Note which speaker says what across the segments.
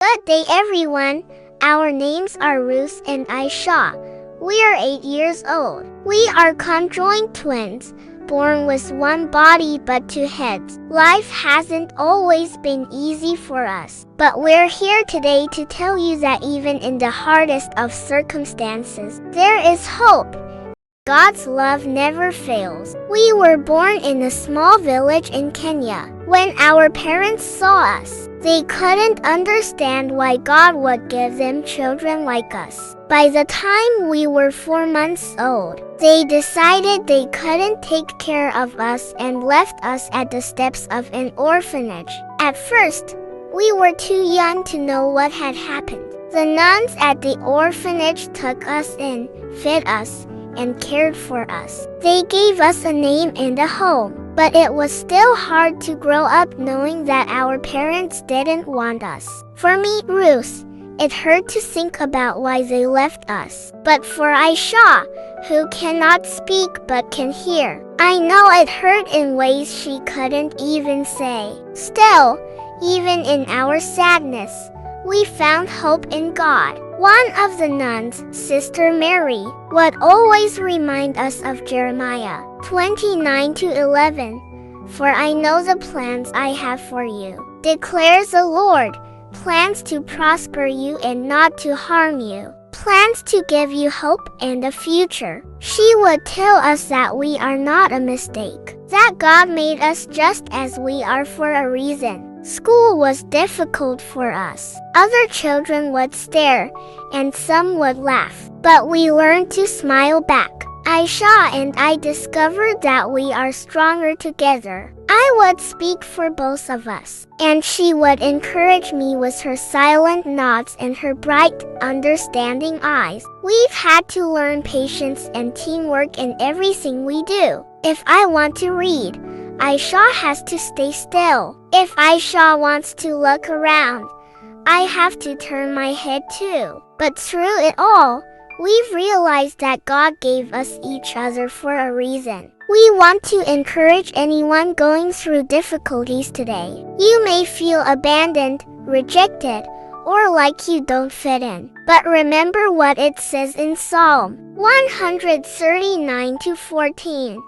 Speaker 1: Good day, everyone. Our names are Ruth and Aisha. We are 8 years old. We are conjoined twins, born with one body but two heads. Life hasn't always been easy for us, but we're here today to tell you that even in the hardest of circumstances, there is hope. God's love never fails. We were born in a small village in Kenya. When our parents saw us, they couldn't understand why God would give them children like us. By the time we were 4 months old, they decided they couldn't take care of us and left us at the steps of an orphanage. At first, we were too young to know what had happened. The nuns at the orphanage took us in, fed us, and cared for us. They gave us a name and a home, but it was still hard to grow up knowing that our parents didn't want us. For me, Ruth, it hurt to think about why they left us. But for Aisha, who cannot speak but can hear, I know it hurt in ways she couldn't even say. Still, even in our sadness, we found hope in God. One of the nuns, Sister Mary, would always remind us of Jeremiah 29:11. For I know the plans I have for you, declares the Lord, plans to prosper you and not to harm you, plans to give you hope and a future. She would tell us that we are not a mistake, that God made us just as we are for a reason. School was difficult for us. Other children would stare, and some would laugh. But we learned to smile back. Aisha and I discovered that we are stronger together. I would speak for both of us, and she would encourage me with her silent nods and her bright, understanding eyes. We've had to learn patience and teamwork in everything we do. If I want to read, Aisha has to stay still. If Aisha wants to look around, I have to turn my head too. But through it all, we've realized that God gave us each other for a reason. We want to encourage anyone going through difficulties today. You may feel abandoned, rejected, or like you don't fit in. But remember what it says in Psalm 139:14.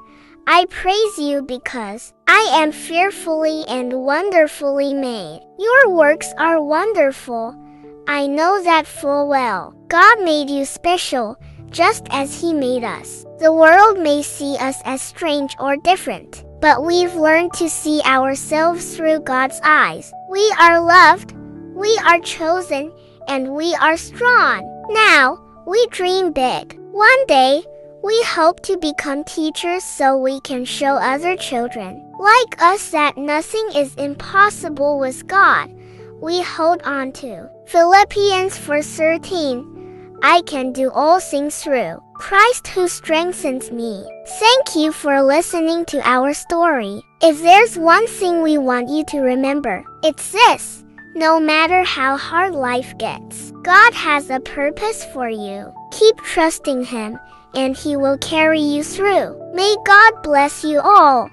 Speaker 1: I praise you because I am fearfully and wonderfully made. Your works are wonderful. I know that full well. God made you special, just as He made us. The world may see us as strange or different, but we've learned to see ourselves through God's eyes. We are loved, we are chosen, and we are strong. Now, we dream big. One day, we hope to become teachers so we can show other children like us that nothing is impossible with God. We hold on to Philippians 4:13. I can do all things through Christ who strengthens me. Thank you for listening to our story. If there's one thing we want you to remember, it's this. No matter how hard life gets, God has a purpose for you. Keep trusting Him, and He will carry you through. May God bless you all.